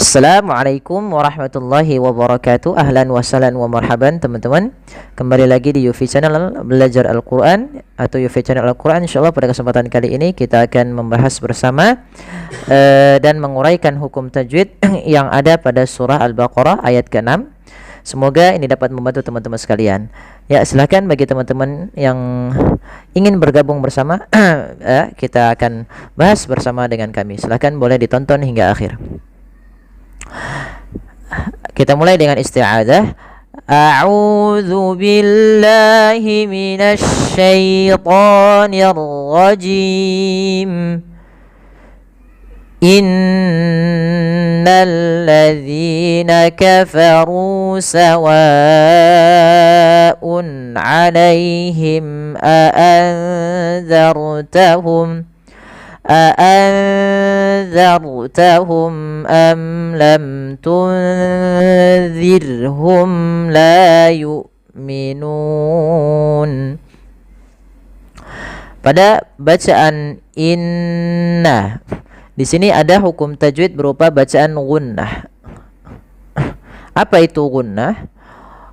Assalamualaikum warahmatullahi wabarakatuh. Ahlan wa sahlan wa marhaban teman-teman. Kembali lagi di UFI Channel Belajar Al-Quran atau UFI Channel Al-Quran. InsyaAllah pada kesempatan kali ini kita akan membahas bersama dan menguraikan hukum tajwid yang ada pada surah Al-Baqarah ayat ke-6. Semoga ini dapat membantu teman-teman sekalian. Ya, silakan bagi teman-teman yang ingin bergabung bersama kita akan bahas bersama dengan kami. Silakan boleh ditonton hingga akhir. Kita mulai dengan isti'adzah. A'udzu billahi minasy syaithanir rajim. Innal ladzina kafaru sawa'un 'alaihim أأنذرتهم أم لم تنذرهم لا يؤمنون. Pada bacaan inna di sini ada hukum tajwid berupa bacaan gunnah. Apa itu gunnah?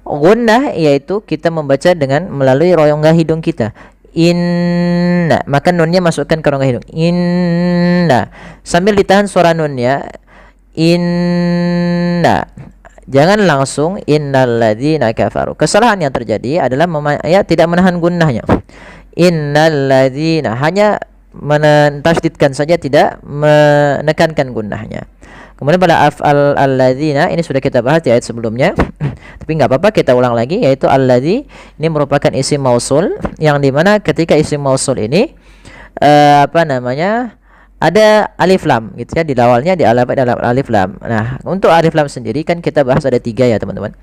Gunnah yaitu kita membaca dengan melalui rongga hidung kita. Inna, maka nunnya masukkan ke rongga hidung. Inna, sambil ditahan suara nunnya. Inna, jangan langsung innalladzina kafaru. Kesalahan yang terjadi adalah tidak menahan gunnahnya. Innalladzina, hanya mentasydidkan saja, tidak menekankan gunnahnya. Kemudian pada af'al alladzina, ini sudah kita bahas di ayat sebelumnya. Tapi nggak apa-apa, kita ulang lagi, yaitu alladzi ini merupakan isim mausul, yang dimana ketika isim mausul ini ada alif lam gitu ya, di awalnya dalam alif lam. Nah, untuk alif lam sendiri kan kita bahas ada 3 ya teman-teman.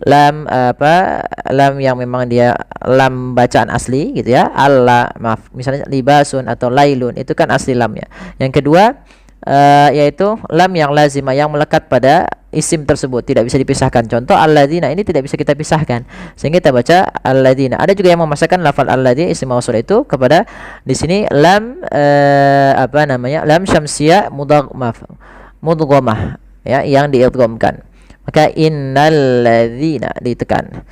Lam lam yang memang dia lam bacaan asli gitu ya. Misalnya libasun atau lailun, itu kan asli lamnya. Yang kedua yaitu lam yang lazimah, yang melekat pada isim tersebut, tidak bisa dipisahkan. Contoh alladzina ini tidak bisa kita pisahkan, sehingga kita baca alladzina. Ada juga yang memasukkan lafal alladzi isim mausul itu kepada di sini lam lam syamsiyah mudghamah ya, yang diidghamkan. Maka innalladzina ditekan.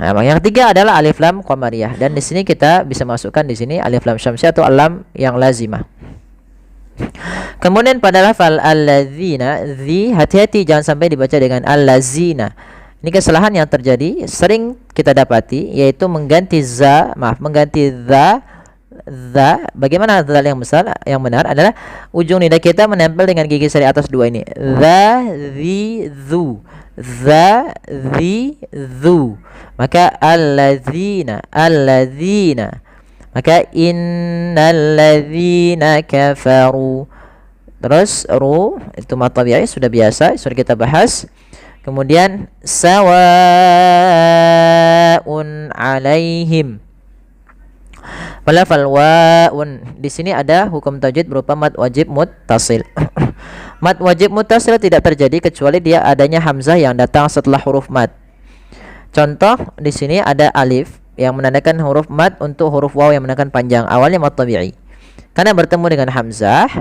Nah, yang ketiga adalah alif lam qamariyah, dan di sini kita bisa masukkan di sini alif lam syamsiyah atau lam yang lazimah. Kemudian pada lafal alladzina, hati-hati jangan sampai dibaca dengan allazina. Ini kesalahan yang terjadi sering kita dapati, yaitu mengganti za Bagaimana zal yang besar yang benar adalah ujung lidah kita menempel dengan gigi seri atas 2 ini. Za zi zu. Maka alladzina. Maka innalladzina kafaru. Terus ru itu mad tabi'i sudah biasa, sudah kita bahas. Kemudian sawaun alaihim. Lafal waun di sini ada hukum tajwid berupa mad wajib muttasil. Mad wajib muttasil tidak terjadi kecuali dia adanya hamzah yang datang setelah huruf mad. Contoh di sini ada alif yang menandakan huruf mad untuk huruf waw yang menandakan panjang, awalnya mad tabi'i. Karena bertemu dengan hamzah,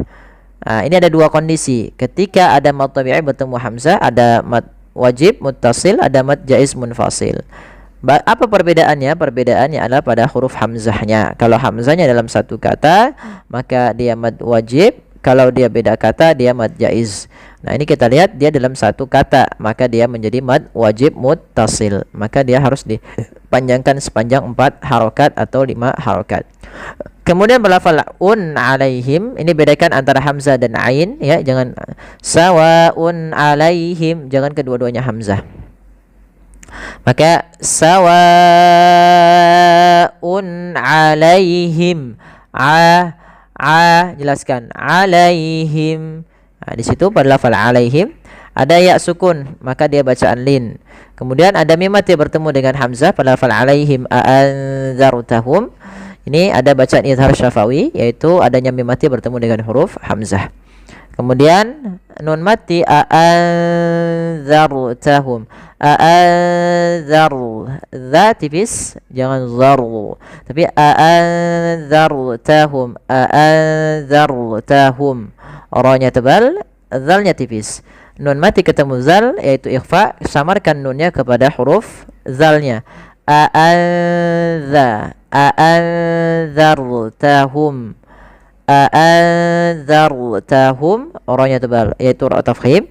ini ada 2 kondisi. Ketika ada mad tabi'i bertemu hamzah, ada mad wajib muttasil, ada mad jaiz munfasil. Apa perbedaannya? Perbedaannya adalah pada huruf hamzahnya. Kalau hamzahnya dalam satu kata, maka dia mad wajib. Kalau dia beda kata, dia mad jaiz. Nah, ini kita lihat dia dalam satu kata, maka dia menjadi mad wajib muttasil. Maka dia harus dipanjangkan sepanjang 4 harokat atau 5 harokat. Kemudian berlafal un alaihim, ini bedakan antara hamzah dan ain ya, jangan sawaun alaihim, jangan kedua-duanya hamzah. Maka sawaun alaihim, jelaskan alaihim. Nah, di situ pada lafal alaihim ada ya sukun, maka dia bacaan lin. Kemudian ada mim mati bertemu dengan hamzah pada lafal alaihim a'anzartahum. Ini ada bacaan izhar syafawi, yaitu adanya mim mati bertemu dengan huruf hamzah. Kemudian nun mati a'anzartahum. Za tipis, jangan zaru. Tapi a'anzartahum. Ra-nya tebal, zalnya tipis. nun mati ketemu zal yaitu ikhfa, samarkan nunnya kepada huruf zalnya. A'anzartahum rohnya tebal yaitu ra tafkhim.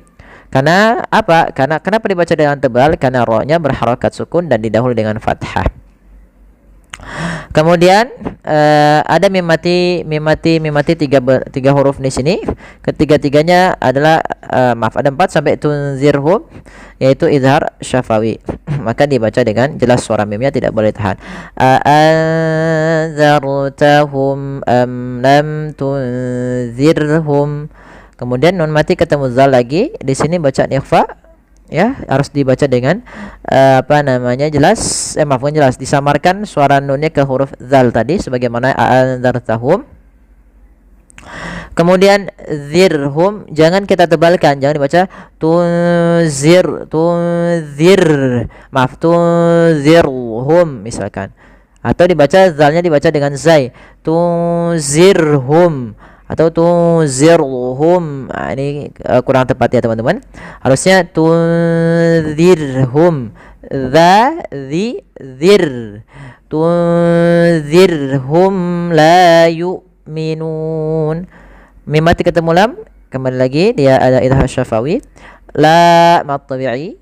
Karena apa? Kenapa dibaca dengan tebal? Karena rohnya berharakat sukun dan didahului dengan fathah. Kemudian ada mimati tiga huruf di sini. Ketiga-tiganya adalah ada 4 sampai tunzirhum yaitu izhar syafawi. Maka dibaca dengan jelas, suara mimnya tidak boleh tahan. Anzartahum am lam tunzirhum. Kemudian nun mati ketemu zal lagi. Di sini bacaan ikhfa ya, harus dibaca dengan jelas, jelas, disamarkan suara nunnya ke huruf zal tadi sebagaimana anzartahum. Kemudian zirhum jangan kita tebalkan, jangan dibaca tunzirhum misalkan, atau dibaca zalnya dibaca dengan zai, tunzirhum atau tunzirhum. Ini kurang tepat ya teman-teman. Harusnya tunzirhum, zir, tunzirhum la yu'minun. Mim mati ketemu lam, kembali lagi dia ada idhar syafawi. La mad tabi'i,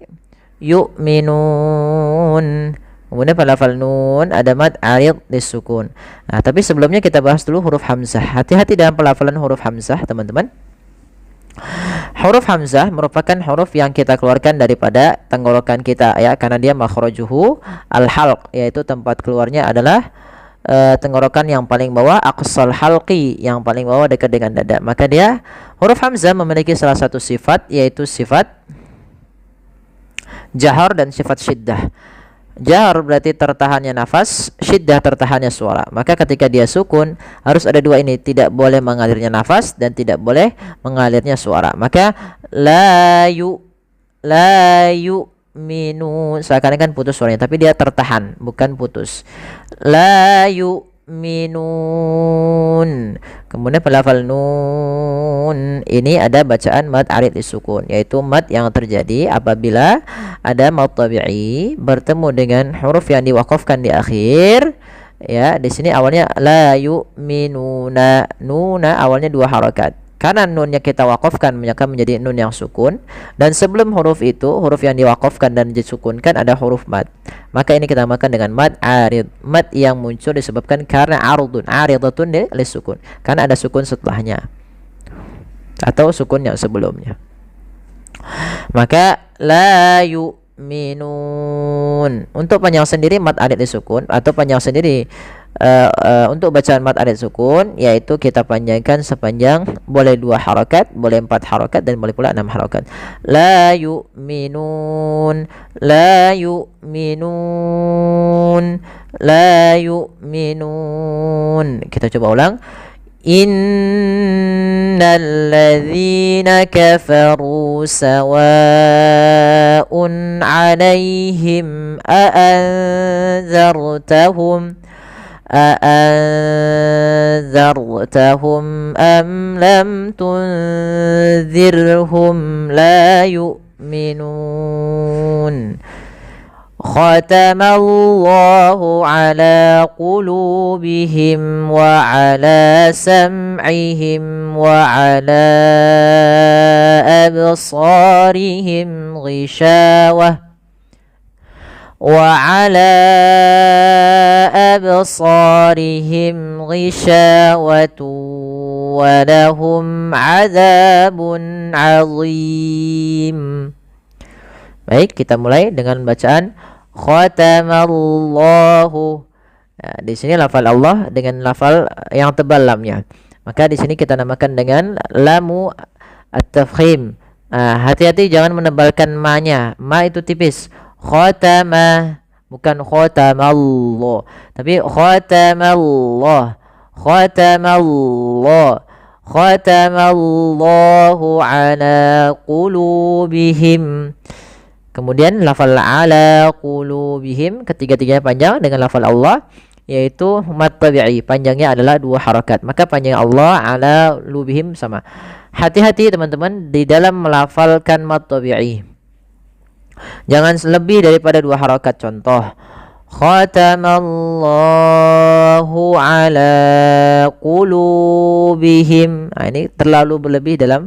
yu'minun. Kemudian pada lafal nun ada mad arid disukun. Nah, tapi sebelumnya kita bahas dulu huruf hamzah. Hati-hati dalam pelafalan huruf hamzah, teman-teman. Huruf hamzah merupakan huruf yang kita keluarkan daripada tenggorokan kita ya, karena dia makhrajuhu al-halq, yaitu tempat keluarnya adalah tenggorokan yang paling bawah, aqsal halqi, yang paling bawah dekat dengan dada. Maka dia huruf hamzah memiliki salah satu sifat, yaitu sifat jahar dan sifat syiddah. Jahar berarti tertahannya nafas, syiddah tertahannya suara. Maka ketika dia sukun harus ada dua ini, tidak boleh mengalirnya nafas dan tidak boleh mengalirnya suara. Maka la yu'minu, seakan-akan putus suaranya, tapi dia tertahan, bukan putus. La yu'minun. Kemudian pelafal nun ini ada bacaan mad arid disukun, yaitu mad yang terjadi apabila ada mad tabi'i bertemu dengan huruf yang diwakafkan di akhir. Ya, di sini awalnya la yu'minuna, nuna awalnya 2 harakat. Karena nunnya kita wakafkan maka menjadi nun yang sukun, dan sebelum huruf itu, huruf yang diwakafkan dan disukunkan ada huruf mad. Maka ini kita namakan dengan mad arid. Mad yang muncul disebabkan karena aridatun li sukun, karena ada sukun setelahnya atau sukun yang sebelumnya. Maka la yu'minun. Untuk panjang sendiri mad arid disukun, atau panjang sendiri untuk bacaan mad arid sukun, yaitu kita panjangkan sepanjang boleh 2 harakat, boleh 4 harakat, dan boleh pula 6 harakat. La yu'minun, la yu'minun, la yu'minun. Kita coba ulang. Innal ladzina kafaru sawa'un 'alaihim a'anzartahum am lam tunzirhum la yu'minun. Khatamallahu ala qulubihim wa ala sam'ihim wa ala absarihim ghishawah وعلى أبصارهم غشاوة ولهم عذاب عظيم. Baik, kita mulai dengan bacaan khatamallahu. Nah, di sini lafal Allah dengan lafal yang tebal lamnya. Maka di sini kita namakan dengan lamu at-tafkhim. Hati-hati jangan menebalkan ma-nya. Ma itu tipis. Khatama, bukan khatamallah, tapi khatamallah, khatamallah, khatamallahu ala qulubihim. Kemudian lafal ala qulubihim ketiga-tiganya panjang dengan lafal Allah, yaitu mad tabi'i, panjangnya adalah 2 harakat. Maka panjang Allah ala qulubihim sama. Hati-hati teman-teman di dalam melafalkan mad tabi'i. Jangan lebih daripada 2 harakat. Contoh, khatamallahu ala qulubihim. Nah, ini terlalu berlebih dalam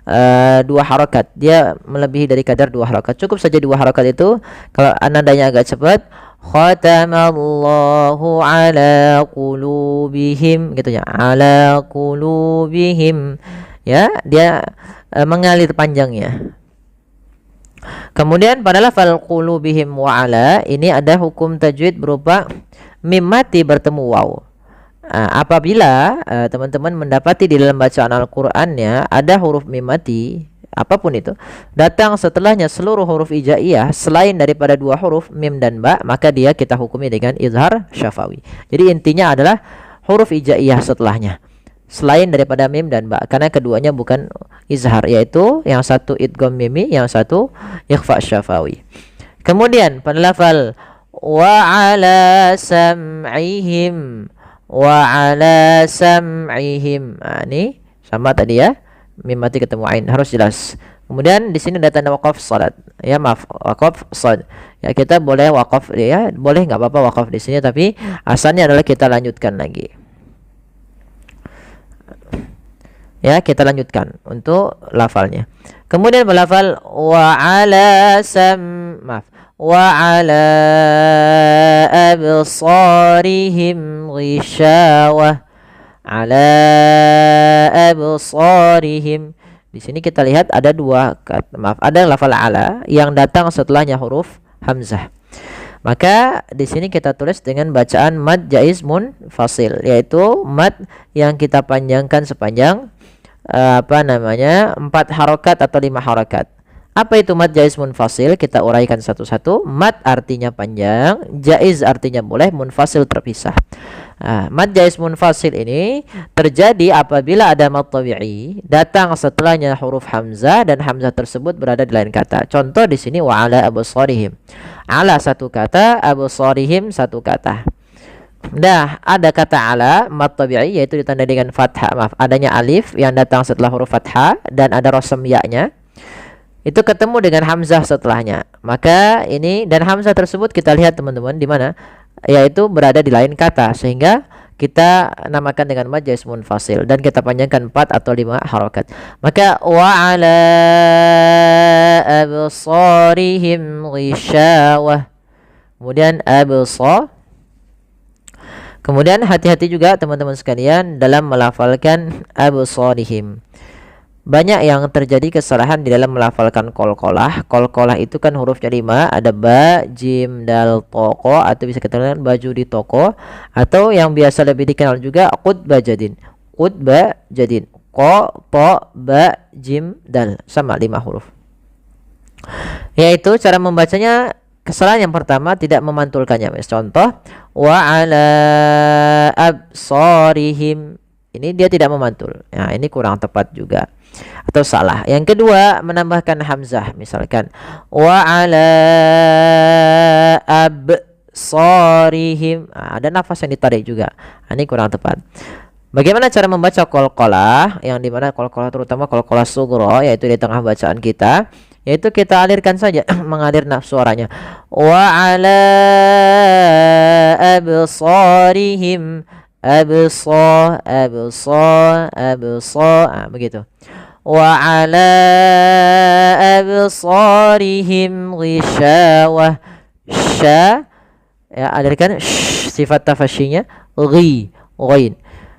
2 harakat. Dia melebihi dari kadar 2 harakat. Cukup saja 2 harakat itu. Kalau nadanya agak cepat, khatamallahu ala qulubihim, gitu ya. Ala qulubihim. Ya, dia mengalir panjangnya. Kemudian pada lafal qulubihim wa ala ini ada hukum tajwid berupa mim mati bertemu waw. Apabila teman-teman mendapati di dalam bacaan Al-Qur'annya ada huruf mim mati, apapun itu, datang setelahnya seluruh huruf hijaiyah selain daripada 2 huruf mim dan ba, maka dia kita hukumi dengan izhar syafawi. Jadi intinya adalah huruf hijaiyah setelahnya selain daripada mim dan ba, karena keduanya bukan izhar, yaitu yang satu idgham mimi, yang satu ikhfa syafawi. Kemudian pada lafal wa ala sam'ihim, wa ala sam'ihim, ini sama tadi ya, mim mati ketemu ain, harus jelas. Kemudian di sini ada tanda waqaf salat, ya maaf, waqaf sad. Ya kita boleh waqaf, ya boleh, nggak apa-apa waqaf di sini, tapi asalnya adalah kita lanjutkan lagi. Ya, kita lanjutkan untuk lafalnya. Kemudian melafal wa ala absarihim ghishawah. Ala absarihim. Di sini kita lihat ada 2 kata, ada lafal ala yang datang setelahnya huruf hamzah. Maka di sini kita tulis dengan bacaan mad jaiz munfasil, yaitu mad yang kita panjangkan sepanjang 4 harokat atau 5 harokat. Apa itu mad jaiz munfasil? Kita uraikan satu-satu. Mad artinya panjang, jaiz artinya boleh, munfasil terpisah. Mad jaiz munfasil ini terjadi apabila ada mad tabi'i datang setelahnya huruf hamzah dan hamzah tersebut berada di lain kata. Contoh di sini wa ala absarihim. Ala satu kata, absarihim satu kata. Nah, ada kata ala mad tabi'i yaitu ditandai dengan fathah, adanya alif yang datang setelah huruf fathah dan ada rosem ya-nya. Itu ketemu dengan hamzah setelahnya. Maka ini dan hamzah tersebut kita lihat teman-teman di mana? Yaitu berada di lain kata, sehingga kita namakan dengan mad jaiz munfasil dan kita panjangkan 4 atau 5 harokat. Maka wa ala absarihim ghishawah. Kemudian absar. Kemudian hati-hati juga teman-teman sekalian dalam melafalkan absarihim. Banyak yang terjadi kesalahan di dalam melafalkan qalqalah. Qalqalah itu kan hurufnya 5, ada ba, jim, dal, toko, atau bisa kita lihat baju di toko, atau yang biasa lebih dikenal juga qutba jadin. Qutba jadin. Qa, ta, ba, jim, dal, sama 5 huruf. Yaitu cara membacanya, kesalahan yang pertama tidak memantulkannya. Contoh wa ala absarihim, ini dia tidak memantul. Nah, ini kurang tepat juga atau salah. Yang kedua, menambahkan hamzah, misalkan wa ala absarihim. Ada nafas yang ditarik juga. Ini kurang tepat. Bagaimana cara membaca qalqalah, yang dimana qalqalah terutama qalqalah sughra, yaitu di tengah bacaan kita, yaitu kita alirkan saja, mengalir suaranya. Wa ala absarihim, absar, begitu. Wa ala absarihim ghishawah. Sya, ya alirkan sifat tafasyinya ghain.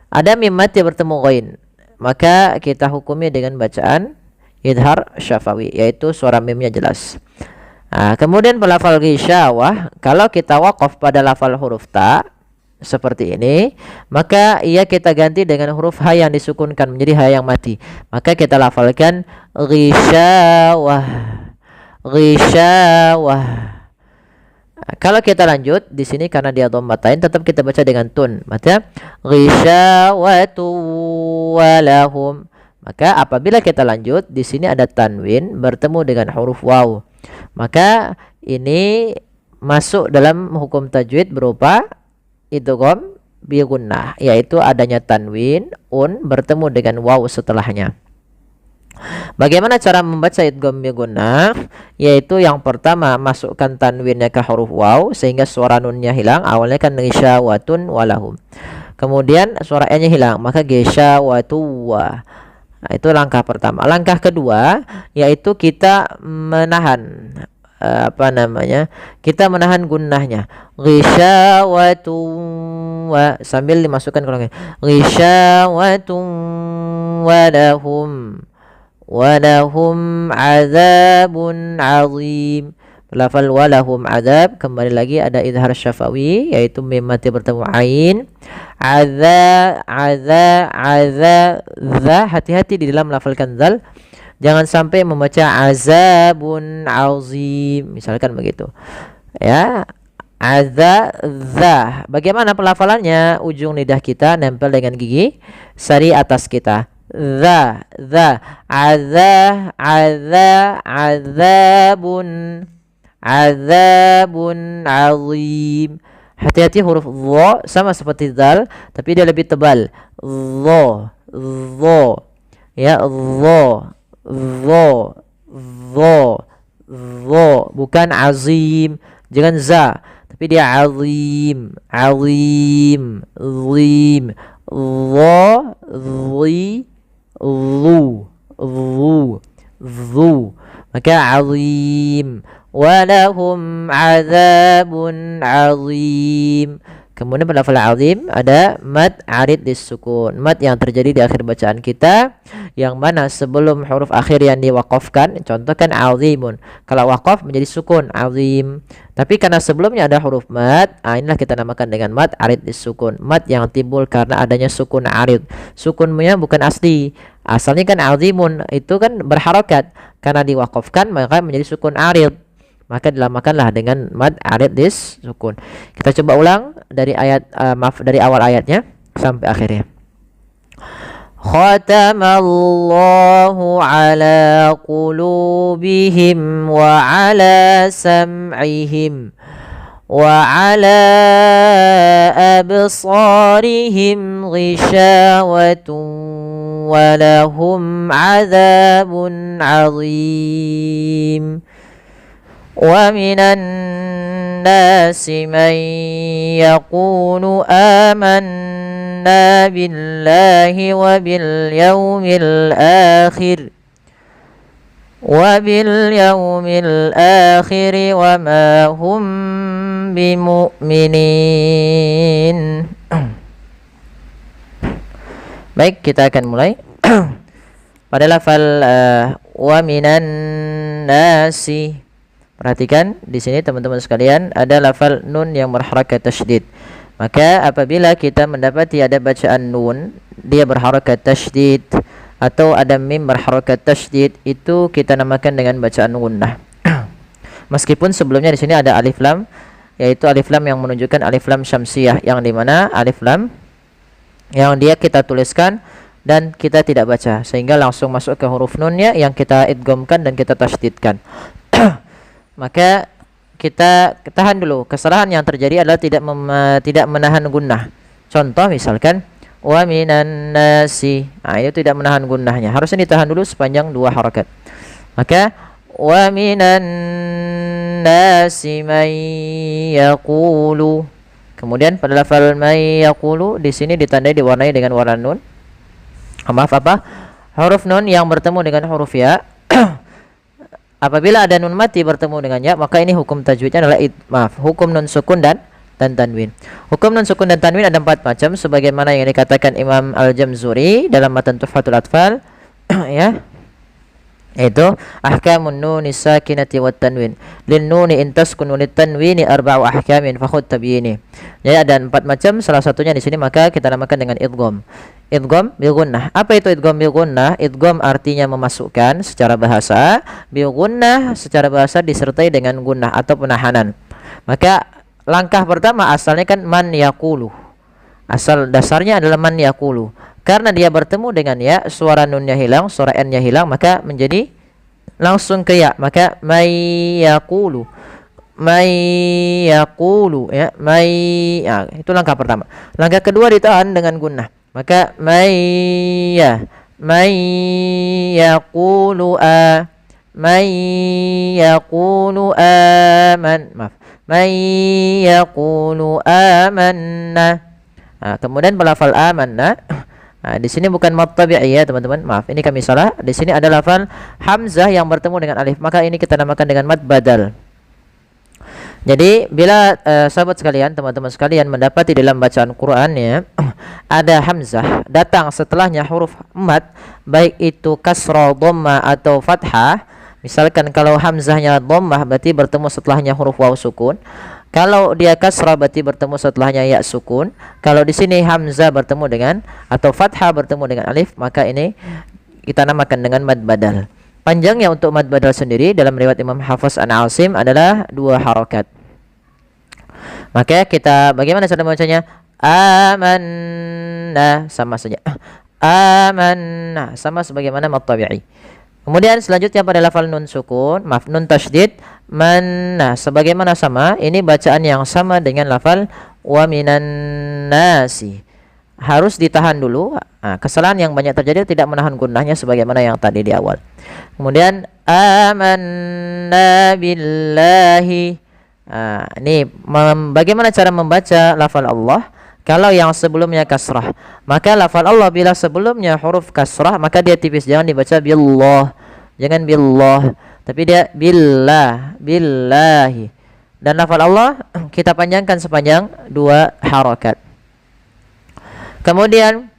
Ada mim mati bertemu ghain, maka kita hukumi dengan bacaan idhar syafawi, yaitu suara mimnya jelas. Kemudian pelafal ghishawah, kalau kita waqaf pada lafal huruf ta seperti ini, maka ia kita ganti dengan huruf ha yang disukunkan menjadi ha yang mati. Maka kita lafalkan ghishawah, ghishawah. Kalau kita lanjut di sini karena dia dhammatain, tetap kita baca dengan tun. Maka ghishawatu walahum. Maka apabila kita lanjut di sini ada tanwin bertemu dengan huruf waw, maka ini masuk dalam hukum tajwid berupa idgham bi gunnah, yaitu adanya tanwin bertemu dengan waw setelahnya. Bagaimana cara membaca idgham bi gunnah? Yaitu yang pertama masukkan tanwinnya ke huruf waw sehingga suara nunnya hilang. Awalnya kan ghisyawatun walahum. Kemudian suara e-nya hilang, maka ghisyawatuwa. Nah, itu langkah pertama. Langkah kedua yaitu kita menahan kita menahan gunnahnya. Ghisyawatuwa sambil dimasukkan ke longnya. Ghisyawatun walahum. Walahum azabun azim. Lafal walahum azab, kembali lagi ada idhar syafawi yaitu mim mati bertemu ain. Za, hati-hati di dalam lafalkan zal. Jangan sampai membaca azabun azim, misalkan begitu. Ya, za. Bagaimana pelafalannya? Ujung lidah kita nempel dengan gigi sari atas kita. Za, azabun azim. Hati-hati huruf dha sama seperti zal tapi dia lebih tebal. Dha, ya dha, bukan azim. Jangan za tapi dia azim, zim, dha, dhu, maka azim. Walahum azabun azim. Kemudian pada lafal azim ada mad arid disukun, mad yang terjadi di akhir bacaan kita, yang mana sebelum huruf akhir yang diwaqafkan, contoh kan azimun, kalau waqaf menjadi sukun azim. Tapi karena sebelumnya ada huruf mad, inilah kita namakan dengan mad arid disukun, mad yang timbul karena adanya sukun arid. Sukunnya bukan asli, asalnya kan azimun itu kan berharokat, karena diwaqafkan maka menjadi sukun arid, maka dilamakanlah dengan mad arid disukun. Kita coba ulang dari dari awal ayatnya sampai akhirnya. Khatamallahu ala qulubihim wa ala sam'ihim wa ala absarihim ghishawatun wa lahum azabun azim. ومن الناس من يقول آمنا بالله وباليوم الآخر وما هم بمؤمنين. Baik, kita akan mulai pada lafal wa minan nasi. Perhatikan di sini teman-teman sekalian ada lafal nun yang berharakat tasydid. Maka apabila kita mendapati ada bacaan nun dia berharakat tasydid atau ada mim berharakat tasydid, itu kita namakan dengan bacaan gunnah. Meskipun sebelumnya di sini ada alif lam, yaitu alif lam yang menunjukkan alif lam syamsiyah, yang dimana alif lam yang dia kita tuliskan dan kita tidak baca sehingga langsung masuk ke huruf nunnya yang kita idghamkan dan kita tasydidkan. Maka kita tahan dulu. Kesalahan yang terjadi adalah tidak menahan gunnah. Contoh misalkan wa minan nasi, itu tidak menahan gunnahnya, harusnya ditahan dulu sepanjang 2 harakat. Maka wa minan nasi may yaqulu. Kemudian pada lafal may yaqulu di sini ditandai diwarnai dengan warna nun. Huruf nun yang bertemu dengan huruf ya. Apabila ada nun mati bertemu dengan ya, maka ini hukum tajwidnya adalah hukum nun sukun dan tanwin. Hukum nun sukun dan tanwin ada 4 macam sebagaimana yang dikatakan Imam Al-Jamzuri dalam matan Tuhfatul Atfal ya. Itu ahkamun nuni sakinati wat tanwin. Lin nuni in taskun lit tanwini arba'u ahkamin fa khudh tabyini. Jadi ada 4 macam, salah satunya di sini maka kita namakan dengan idgham. Idgham bil gunnah. Apa itu idgham bil gunnah? Idgham artinya memasukkan secara bahasa, bil gunnah secara bahasa disertai dengan gunnah atau penahanan. Maka langkah pertama asalnya kan man yaqulu. Asal dasarnya adalah man yaqulu. Karena dia bertemu dengan ya, suara nunnya hilang, suara n-nya hilang, maka menjadi langsung ke ya. Maka may yaqulu ya, itu langkah pertama. Langkah kedua ditahan dengan gunnah. Maka may man yaqulu man yaqulu maaf, man yaqulu amanna. Kemudian pelafal amanna. Di sini bukan mad tabi'i ya teman-teman. Maaf, ini kami salah. Di sini ada lafal hamzah yang bertemu dengan alif. Maka ini kita namakan dengan mad badal. Jadi bila sahabat sekalian, teman-teman sekalian mendapati dalam bacaan Qur'annya ada hamzah datang setelahnya huruf mad, baik itu kasrah, dhammah atau fathah. Misalkan kalau hamzahnya dhammah berarti bertemu setelahnya huruf waw sukun. Kalau dia kasrah berarti bertemu setelahnya ya sukun. Kalau di sini hamzah bertemu dengan atau fathah bertemu dengan alif, maka ini kita namakan dengan mad badal. Panjangnya untuk mad badal sendiri dalam riwayat Imam Hafiz an Asim adalah 2 harakat. Maka kita bagaimana cara membacanya? Amanna, sama saja. Amanna, sama sebagaimana mad tabi'i. Kemudian selanjutnya pada lafal nun sukun, maaf nun tasydid, manna, sebagaimana sama, ini bacaan yang sama dengan lafal wa minan nasi. Harus ditahan dulu. Kesalahan yang banyak terjadi tidak menahan gunnahnya sebagaimana yang tadi di awal. Kemudian amanna billahi. Ini bagaimana cara membaca lafal Allah? Kalau yang sebelumnya kasrah, maka lafal Allah bila sebelumnya huruf kasrah, maka dia tipis, jangan dibaca billah, jangan billah, tapi dia billah, billahi. Dan lafal Allah kita panjangkan sepanjang 2 harakat. Kemudian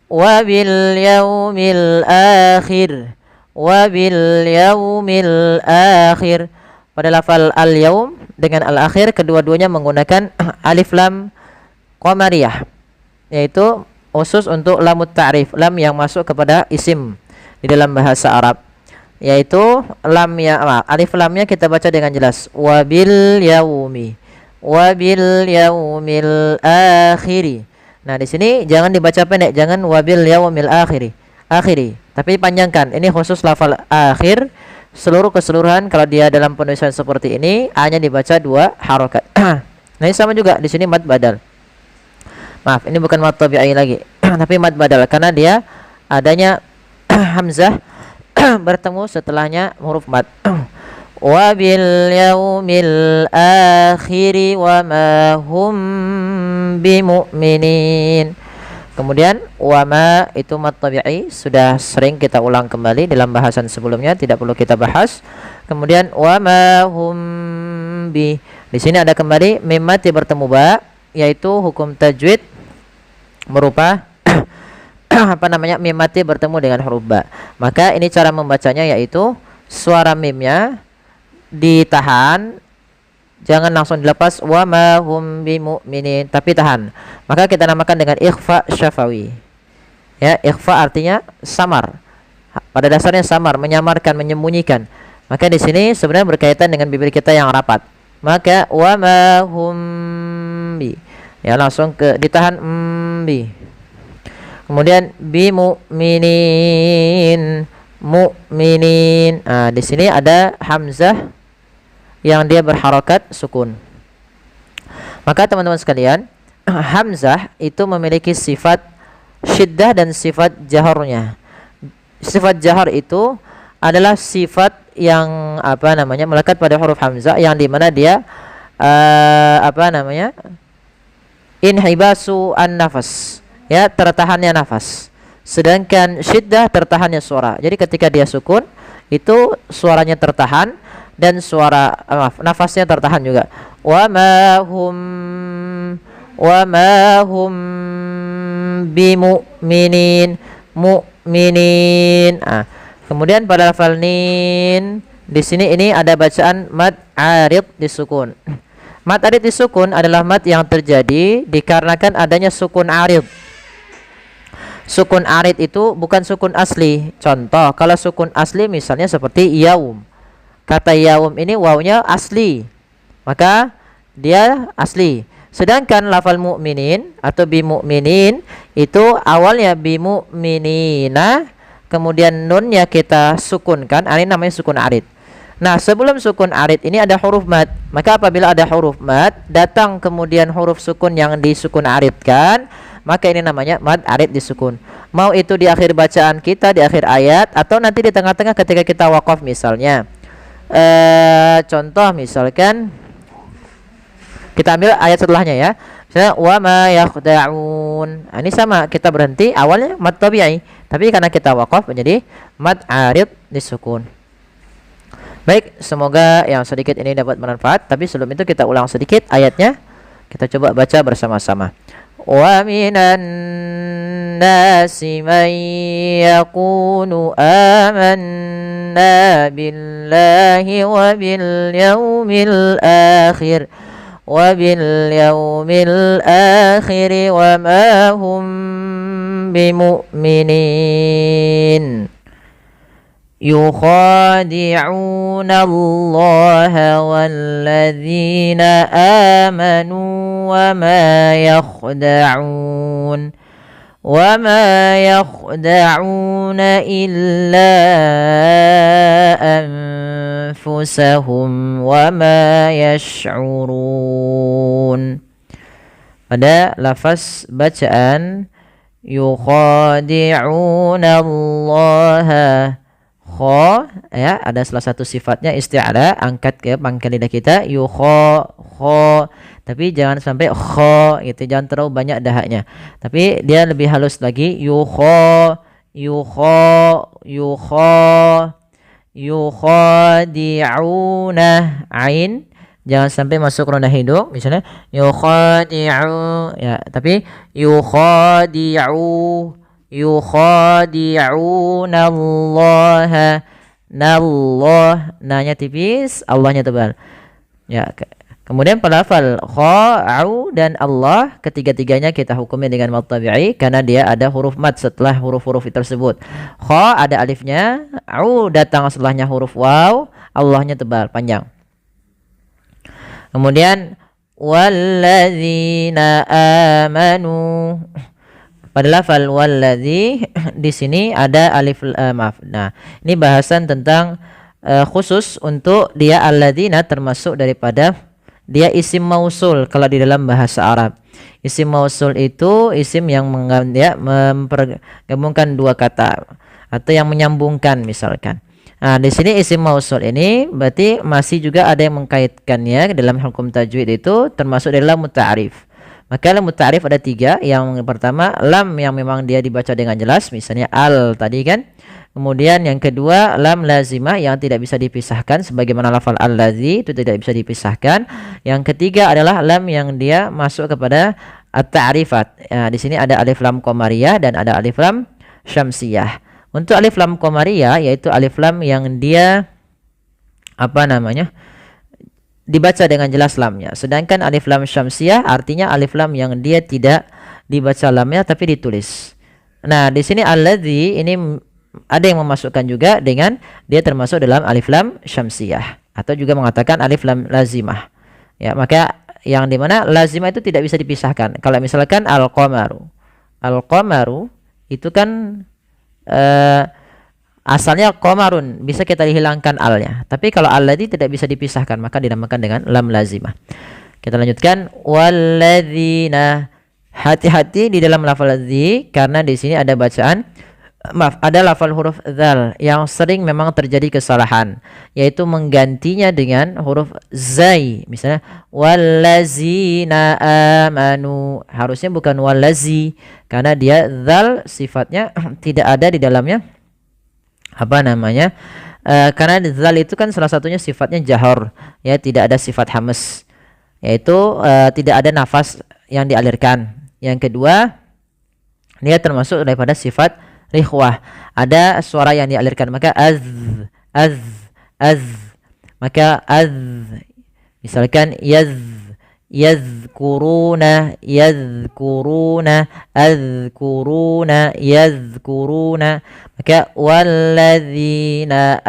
wabil yaumil akhir, wabil yaumil akhir. Pada lafal al-yaum dengan al-akhir kedua-duanya menggunakan alif lam qamariyah, yaitu khusus untuk lamut ta'rif, lam yang masuk kepada isim di dalam bahasa Arab, yaitu lam alif lamnya kita baca dengan jelas wabil yaumi, wabil yaumil akhiri. Nah di sini jangan dibaca pendek, jangan wabil yaumil akhiri, tapi panjangkan. Ini khusus lafal akhir. Seluruh keseluruhan kalau dia dalam penulisan seperti ini hanya dibaca 2 harakat. Nah ini sama juga di sini mad badal. Maaf, ini bukan mad tabi'i lagi, tapi mad badal karena dia adanya hamzah bertemu setelahnya huruf mad. Wa bil yaumil akhiri wa ma hum bimu'minin. Kemudian wama itu mad tabi'i, sudah sering kita ulang kembali dalam bahasan sebelumnya, tidak perlu kita bahas. Kemudian wama hum bi. Di sini ada kembali mim mati bertemu ba, yaitu hukum tajwid berupa mim mati bertemu dengan huruf ba. Maka ini cara membacanya, yaitu suara mimnya ditahan, jangan langsung dilepas wa ma hum bimu'minin, tapi tahan. Maka kita namakan dengan ikhfa syafawi. Ya, ikhfa artinya samar. Pada dasarnya samar, menyamarkan, menyembunyikan. Maka di sini sebenarnya berkaitan dengan bibir kita yang rapat. Maka wa ma hum bi. Ya, langsung ke ditahan bi. Kemudian bi mu'minin, mu'minin. Di sini ada hamzah yang dia berharakat sukun. Maka teman-teman sekalian, hamzah itu memiliki sifat syiddah dan sifat jaharnya. Sifat jahar itu adalah sifat yang melekat pada huruf hamzah, yang dimana dia inhibasu an-nafas, ya, tertahannya nafas. Sedangkan syiddah tertahannya suara. Jadi ketika dia sukun itu suaranya tertahan dan nafasnya tertahan juga. Wa ma hum bimu'minin, mu'minin. Kemudian pada lafal nin di sini ini ada bacaan mad arid disukun. Mad arid disukun adalah mad yang terjadi dikarenakan adanya sukun arid. Sukun arid itu bukan sukun asli. Contoh, kalau sukun asli misalnya seperti yaum. Kata yaum ini wawnya asli, maka dia asli. Sedangkan lafal mu'minin atau bimu'minin itu awalnya bimu'minina, kemudian nunnya kita sukunkan, ini namanya sukun arid. Nah, sebelum sukun arid ini ada huruf mad. Maka apabila ada huruf mad, datang kemudian huruf sukun yang disukun aridkan, maka ini namanya mad arid disukun. Mau itu di akhir bacaan kita, di akhir ayat, atau nanti di tengah-tengah ketika kita waqaf misalnya. Contoh misalkan kita ambil ayat setelahnya ya. Misalnya wa ma yakhda'un. Ini sama, kita berhenti awalnya mad tabi'i, tapi karena kita waqaf menjadi mad arid disukun. Baik, semoga yang sedikit ini dapat bermanfaat. Tapi sebelum itu kita ulang sedikit ayatnya. Kita coba baca bersama-sama. Wa minan nasi man yaqulu amanna billahi wa bil yawmil akhir wa ma hum bimu'minin. يخادعون الله والذين آمنوا وما يخدعون إلا أنفسهم وما يشعرون. Pada lafaz bacaan yukhadi'una Allah, kho ya, ada salah satu sifatnya isti'ala, angkat ke pangkal lidah kita, kho, tapi jangan sampai kho gitu, jangan terlalu banyak dahaknya, tapi dia lebih halus lagi, yukhadi'una, ain jangan sampai masuk ronda hidung, misalnya yukhadi'u ya, tapi yukhadi'una Allah, nanya tipis, Allahnya tebal ya. Kemudian pelafal kha'u dan Allah, ketiga-tiganya kita hukumi dengan mad tabi'i karena dia ada huruf mad setelah huruf-huruf tersebut. Kha ada alifnya, au datang setelahnya huruf waw, Allahnya tebal panjang. Kemudian walladzina amanu, pada lafal walladzi di sini ada alif maaf. Nah, ini bahasan tentang khusus untuk dia alladzina, termasuk daripada dia isim mausul. Kalau di dalam bahasa Arab, isim mausul itu isim yang mempergabungkan dua kata atau yang menyambungkan misalkan. Nah, di sini isim mausul ini berarti masih juga ada yang mengkaitkannya dalam hukum tajwid, itu termasuk dalam muta'arif. Maka lam muta'arif ada tiga. Yang pertama lam yang memang dia dibaca dengan jelas, misalnya al tadi kan. Kemudian yang kedua lam lazimah yang tidak bisa dipisahkan, sebagaimana lafal allazi itu tidak bisa dipisahkan. Yang ketiga adalah lam yang dia masuk kepada at-ta'rifat. Di sini ada alif lam qamariyah dan ada alif lam syamsiyah. Untuk alif lam qamariyah yaitu alif lam yang dia dibaca dengan jelas lamnya. Sedangkan alif lam syamsiyah artinya alif lam yang dia tidak dibaca lamnya tapi ditulis. Nah, di sini alladzi ini ada yang memasukkan juga dengan dia termasuk dalam alif lam syamsiyah atau juga mengatakan alif lam lazimah. Ya, maka yang dimana lazimah itu tidak bisa dipisahkan. Kalau misalkan al-qamaru itu kan asalnya qamarun, bisa kita dihilangkan alnya. Tapi kalau alladzi tidak bisa dipisahkan, maka dinamakan dengan lam lazimah. Kita lanjutkan walladzina. Hati-hati di dalam lafal ladzi karena di sini ada bacaan ada lafal huruf dzal yang sering memang terjadi kesalahan, yaitu menggantinya dengan huruf zai. Misalnya wallazina amanu, harusnya bukan wallazi karena dia dzal sifatnya tidak ada di dalamnya karena dzal itu kan salah satunya sifatnya jahor ya, tidak ada sifat hamas, yaitu tidak ada nafas yang dialirkan. Yang kedua dia termasuk daripada sifat rikhwah, ada suara yang dialirkan, maka az, maka az, misalkan yazkuruna, maka walladzina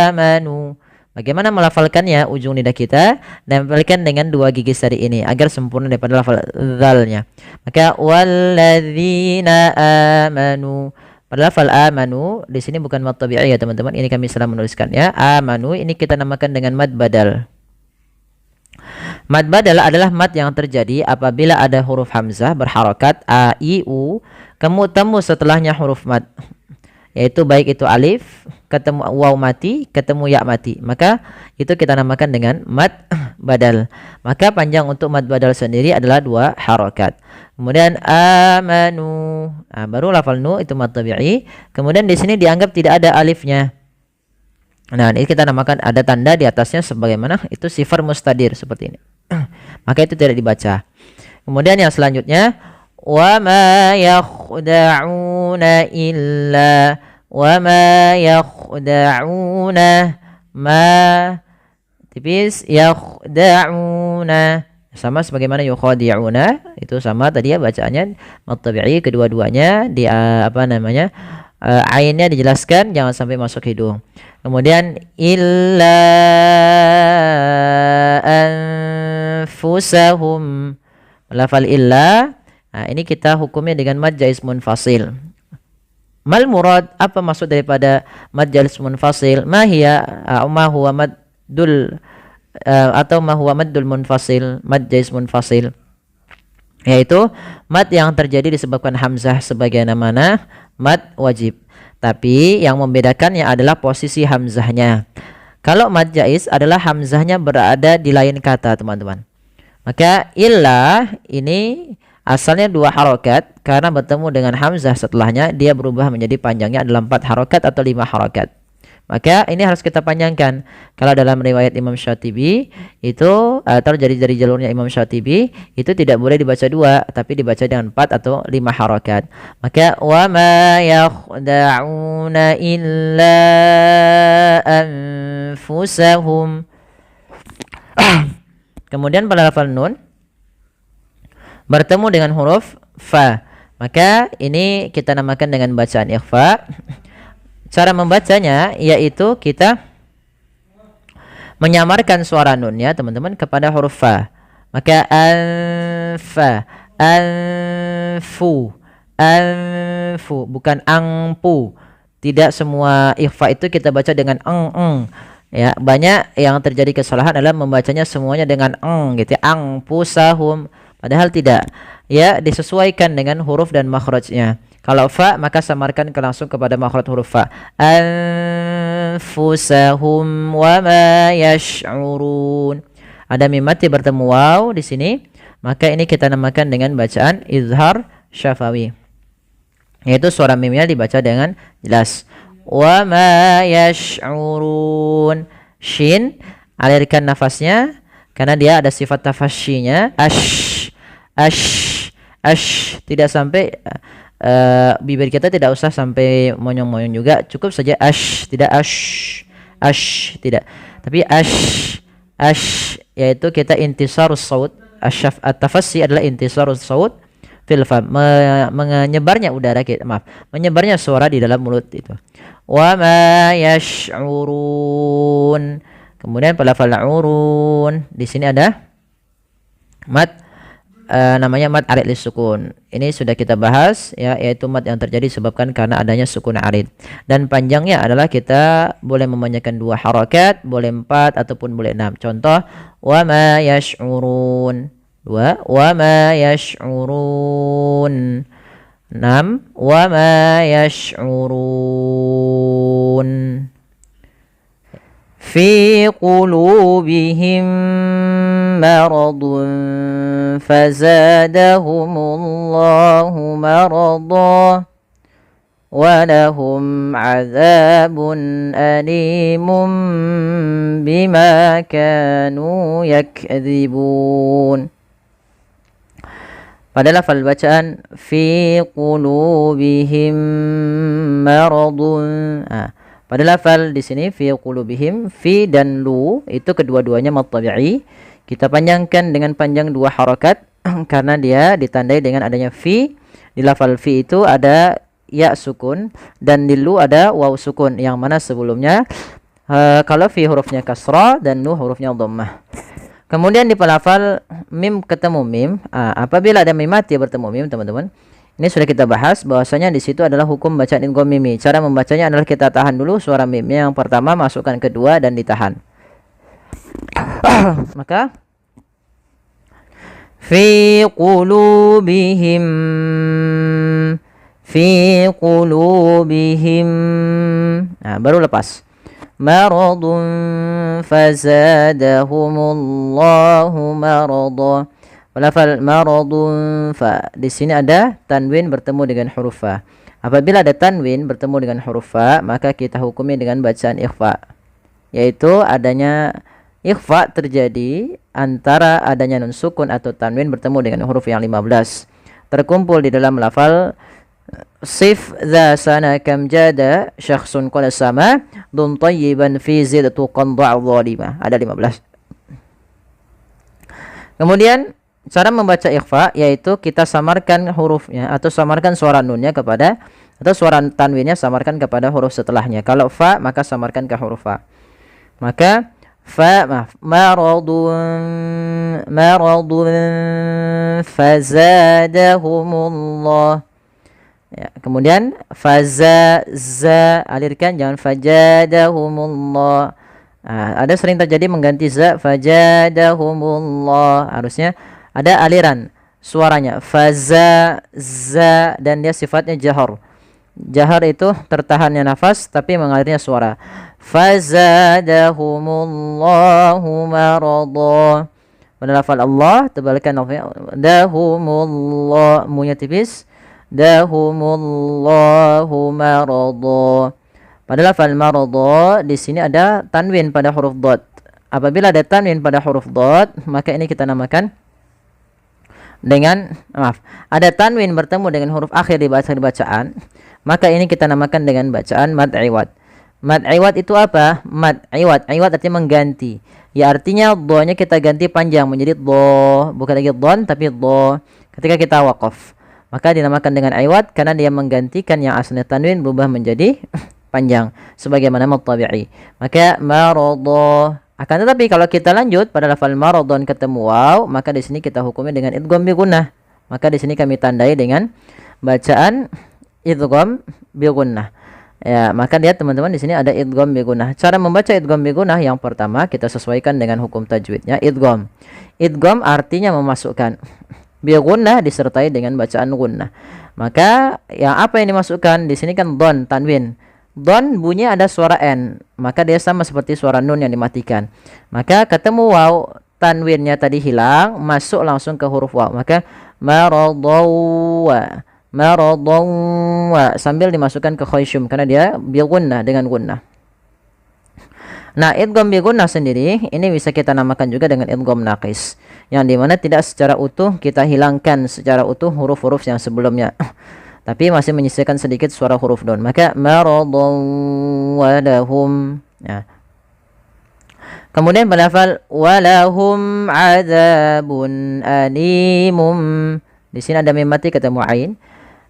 amanu. Bagaimana melafalkannya? Ujung lidah kita nempelkan dengan dua gigi sari ini agar sempurna daripada lafal dzalnya. Maka walladzina amanu. Pada lafal amanu di sini bukan mad tabi'i ya teman-teman. Ini kami salah menuliskan ya. Amanu ini kita namakan dengan mad badal. Mad badal adalah mad yang terjadi apabila ada huruf hamzah berharokat a, i, u, kemudian temu setelahnya huruf mad, yaitu baik itu alif, ketemu waw mati, ketemu ya mati. Maka itu kita namakan dengan mad badal. Maka panjang untuk mad badal sendiri adalah 2 harokat. Kemudian amanu, baru lafal nu itu mad tabi'i. Kemudian di sini dianggap tidak ada alifnya. Nah, ini kita namakan ada tanda di atasnya sebagaimana itu sifar mustadir seperti ini. Maka itu tidak dibaca. Kemudian yang selanjutnya wa ma yakhda'una illa wa ma yakhda'una ma tipis yakhda'una sama sebagaimana yukhadi'una itu sama tadi ya bacaannya mad tabi'i kedua-duanya di ainnya dijelaskan jangan sampai masuk hidung. Kemudian illa anfusahum lafal illa. Nah, ini kita hukumnya dengan mad jaiz munfasil. Mal murad, apa maksud daripada mad jaiz munfasil? Ma huwa maddul atau ma huwa maddul munfasil, mad jaiz munfasil, yaitu mad yang terjadi disebabkan hamzah sebagaimana mad wajib. Tapi yang membedakannya adalah posisi hamzahnya. Kalau mad jaiz adalah hamzahnya berada di lain kata, teman-teman. Maka illa ini asalnya 2 harokat, karena bertemu dengan hamzah setelahnya dia berubah menjadi panjangnya adalah 4 harokat atau 5 harokat. Maka ini harus kita panjangkan. Kalau dalam riwayat Imam Syatibi itu atau dari jalurnya Imam Syatibi itu tidak boleh dibaca 2 tapi dibaca dengan 4 atau 5 harokat. Maka wa ma yakhda'una illa anfusahum. Kemudian pada lafal nun bertemu dengan huruf fa, maka ini kita namakan dengan bacaan ikhfa. Cara membacanya yaitu kita menyamarkan suara nunnya teman-teman kepada huruf fa. Maka anfa, anfu, anfu, bukan angpu. Tidak semua ikhfa itu kita baca dengan eng. Ya, banyak yang terjadi kesalahan adalah membacanya semuanya dengan gitu ya, angpusahum. Padahal tidak. Ya, disesuaikan dengan huruf dan makhrajnya. Kalau fa maka samarkan langsung kepada makhraj huruf fa. Anfusahum wa ma yash'urun. Ada mim mati bertemu waw di sini, maka ini kita namakan dengan bacaan izhar syafawi. Yaitu suara mimnya dibaca dengan jelas. Wa ma yash'urun. Shin alirkan nafasnya karena dia ada sifat tafasyinya. Ash, tidak sampai bibir kita tidak usah sampai monyong-monyong juga, cukup saja tidak tidak, tapi yaitu kita intisarus saut. At-tafassi adalah intisarus saut fil fam, menyebarnya udara menyebarnya suara di dalam mulut itu. Wa ma yash'urun. Kemudian pada lafal urun di sini ada mad namanya mad arid lisukun. Ini sudah kita bahas ya, yaitu mad yang terjadi disebabkan karena adanya sukun arid. Dan panjangnya adalah kita boleh memanjangkan 2 harakat, boleh 4 ataupun boleh 6. Contoh wa ma yash'urun 2, wa ma yash'urun 6, wa ma yash'urun. Fi qulubihim maradun fazadahumullahu marada walahum azabun alimun bima kanu yakdzibun. Pada lafal bacaan fi qulubihim maradun, pada lafal di sini fi qulubihim, fi dan lu itu kedua-duanya mad tabi'i. Kita panjangkan dengan panjang 2 harakat karena dia ditandai dengan adanya fi. Di lafal fi itu ada ya sukun dan di lu ada waw sukun, yang mana sebelumnya kalau fi hurufnya kasrah dan nu hurufnya dhammah. Kemudian di lafal mim ketemu mim, apabila ada mim mati bertemu mim teman-teman, Ini sudah kita bahas bahwasanya di situ adalah hukum bacaan idgham mimi. Cara membacanya adalah kita tahan dulu suara mimnya yang pertama, masukkan kedua dan ditahan. Maka fi qulubihim nah, baru lepas maradun fazadahumullahu marada. Lafal maradun fa. Di sini ada tanwin bertemu dengan huruf fa. Apabila ada tanwin bertemu dengan huruf fa, maka kita hukumi dengan bacaan ikhfa. Yaitu adanya ikhfa terjadi antara adanya nun sukun atau tanwin bertemu dengan huruf yang 15. Terkumpul di dalam lafal sif dha sana kam jada syakhsun qala sama dun tayyiban fi zidatu qanda' dhalima. Ada 15. Kemudian cara membaca ikhfa yaitu kita samarkan hurufnya atau samarkan suara nunnya kepada atau suara tanwinnya samarkan kepada huruf setelahnya. Kalau fa maka samarkan ke huruf fa. Maka fa maradun fazadahumullah. Ya, kemudian faza za alirkan, jangan fajadahumullah. Ada sering terjadi mengganti za fajadahumullah. Harusnya ada aliran suaranya faza za dan dia sifatnya jahar. Jahar itu tertahannya nafas tapi mengalirnya suara. Fazadahumullahu marada. Pada lafal Allah tebalkan dahumullah, munya tipis. Dahumullahu marada. Pada lafal marada di sini ada tanwin pada huruf dhad. Apabila ada tanwin pada huruf dhad, maka ini kita namakan dengan ada tanwin bertemu dengan huruf akhir di bacaan, maka ini kita namakan dengan bacaan mad iwad. Mad iwad itu apa? Mad iwad. Iwad artinya mengganti. Ya artinya do-nya kita ganti panjang menjadi do, bukan lagi don tapi do ketika kita waqaf. Maka dinamakan dengan iwad karena dia menggantikan yang asalnya tanwin berubah menjadi panjang sebagaimana mad tabi'i. Maka marada. Akan tetapi kalau kita lanjut pada lafal maradun ketemu waw, maka di sini kita hukumi dengan idgham bi gunnah. Maka di sini kami tandai dengan bacaan idgham bi gunnah. Ya, maka lihat teman-teman di sini ada idgham bi gunnah. Cara membaca idgham bi gunnah yang pertama kita sesuaikan dengan hukum tajwidnya idgham. Idgham artinya memasukkan. Bi gunnah disertai dengan bacaan gunnah. Maka yang apa yang dimasukkan di sini kan don tanwin. Don bunyi ada suara n, maka dia sama seperti suara nun yang dimatikan. Maka ketemu waw, tanwinnya tadi hilang, masuk langsung ke huruf waw. Maka maradawa, maradawa sambil dimasukkan ke khayshum karena dia bi gunnah dengan gunnah. Nah, idgham bi gunnah sendiri ini bisa kita namakan juga dengan idgham naqis, yang dimana tidak secara utuh kita hilangkan secara utuh huruf-huruf yang sebelumnya, tapi masih menyisihkan sedikit suara huruf don. Maka maradun walahum. Ya. Kemudian berlafal walahum adzabun alimum. Di sini ada mim mati ketemu ain.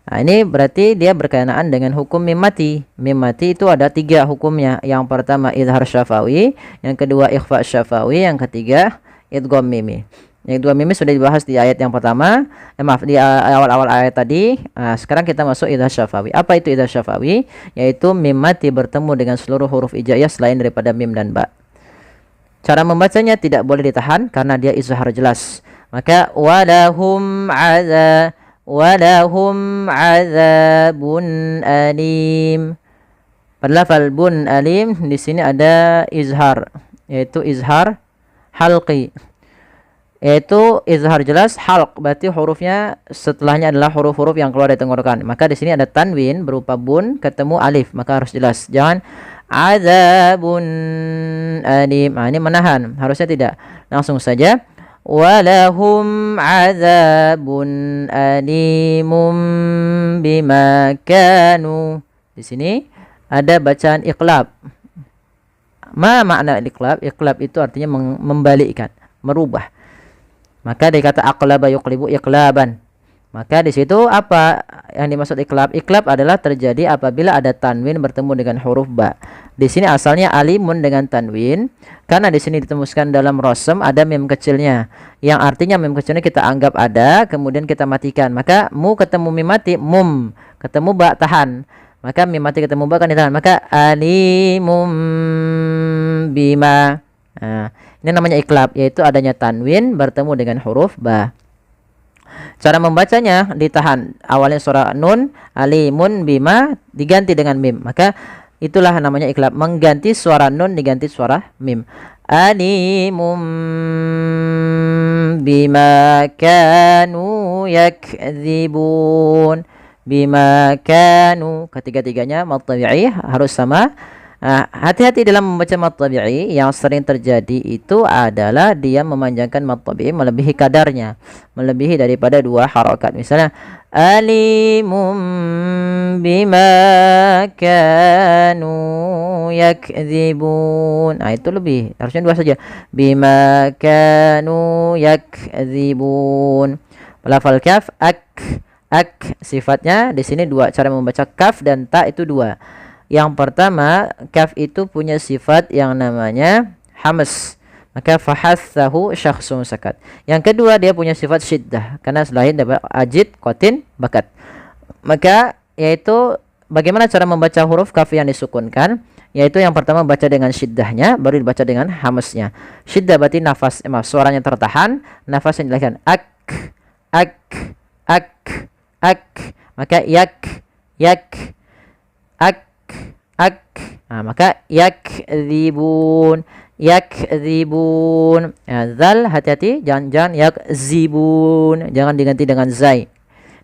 Nah, ini berarti dia berkenaan dengan hukum mim mati. Mim mati itu ada 3 hukumnya. Yang pertama izhar syafawi, yang kedua ikhfa syafawi, yang ketiga idgham mimi. Yang idgham mimi sudah dibahas di ayat yang pertama. Di awal-awal ayat tadi. Nah, sekarang kita masuk izhar syafawi. Apa itu izhar syafawi? Yaitu mim mati bertemu dengan seluruh huruf hijaiyah selain daripada mim dan ba. Cara membacanya tidak boleh ditahan karena dia izhar jelas. Maka walahum adzabun alim. Pada lafal bun alim di sini ada izhar, yaitu izhar halqi. Yaitu izhar jelas, halq berarti hurufnya setelahnya adalah huruf-huruf yang keluar dari tenggorokan. Maka di sini ada tanwin berupa bun ketemu alif, maka harus jelas. Jangan adzabun alim. Nah, ini menahan, harusnya tidak. Langsung saja walahum adzabun alimum bima kanu. Di sini ada bacaan iqlab. Ma makna iqlab? Iqlab itu artinya membalikkan, merubah. Maka dia kata aqlaba yuqlibu iqlaban. Maka di situ apa yang dimaksud iklab? Iklab adalah terjadi apabila ada tanwin bertemu dengan huruf ba. Di sini asalnya alimun dengan tanwin, karena di sini ditemuskan dalam rosem ada mim kecilnya, yang artinya mim kecilnya kita anggap ada, kemudian kita matikan. Maka mu ketemu mim mati, mum ketemu ba tahan. Maka mim mati ketemu ba kan ditahan. Maka alimum bima. Nah, ini namanya iklab, yaitu adanya tanwin bertemu dengan huruf ba. Cara membacanya ditahan, awalnya suara nun, alimun bima diganti dengan mim. Maka itulah namanya iklab, mengganti suara nun diganti suara mim. Alimum bima kanu yakdzibun. Bima kanu, ketiga-tiganya mad tabi'i harus sama. Hati-hati dalam membaca mad tabi'i, yang sering terjadi itu adalah dia memanjangkan mad tabi'i melebihi kadarnya, melebihi daripada 2 harokat. Misalnya alimum bima kanu yakdzibun. Itu lebih, harusnya 2 saja. Bima kanu yakdzibun. Lafal kaf ak sifatnya di sini 2. Cara membaca kaf dan ta itu 2. Yang pertama, kaf itu punya sifat yang namanya hamas. Maka fahathahu syakhsun sakat. Yang kedua, dia punya sifat syiddah, karena selain dapat ajid, qatin, bakat. Maka yaitu bagaimana cara membaca huruf kaf yang disukunkan? Yaitu yang pertama baca dengan syiddahnya, baru dibaca dengan hamasnya. Syiddah berarti nafas, suaranya tertahan, nafas yang dilahirkan ak. Maka yak ak. Maka yakdzibun. Zal hati-hati, jangan yakzibun, jangan diganti dengan zai.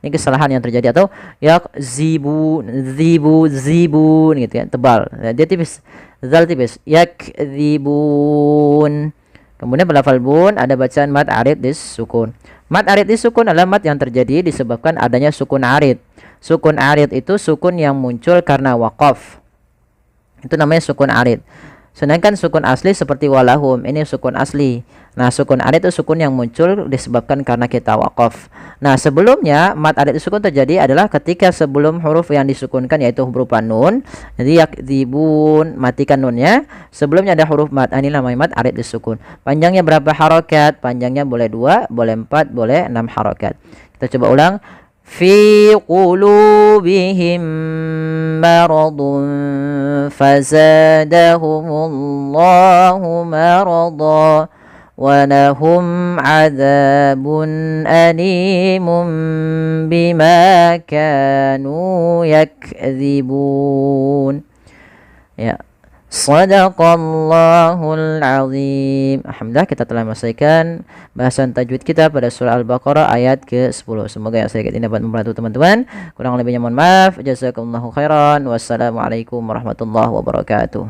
Ini kesalahan yang terjadi. Atau yakzibun, zibun gitu kan, tebal. Dia tipis, zal tipis, yakdzibun. Kemudian pada lafal bun ada bacaan mad arid disukun. Mad arid disukun adalah mad yang terjadi disebabkan adanya sukun arid. Sukun arid itu sukun yang muncul karena waqaf. Itu namanya sukun arid. Sedangkan sukun asli seperti walahum, ini sukun asli. Nah, sukun arid itu sukun yang muncul disebabkan karena kita waqaf. Nah, sebelumnya mad arid disukun terjadi adalah ketika sebelum huruf yang disukunkan, yaitu berupa nun. Jadi yakdzibun, matikan nunnya. Sebelumnya ada huruf mad. Ini namanya mad arid disukun. Panjangnya berapa harokat? Panjangnya boleh 2, boleh 4, boleh 6 harokat. Kita coba ulang. Fi qulubihim maradun fazadahumullahu marada wa lahum adzabun alimun bima kanu yakdzibun. Ya. Shadaqallahul azim. Alhamdulillah, kita telah menyelesaikan bahasan tajwid kita pada surah Al-Baqarah ayat ke-10. Semoga yang saya katakan ini dapat membantu teman-teman. Kurang lebihnya mohon maaf. Jazakumullahu khairan. Wassalamualaikum warahmatullahi wabarakatuh.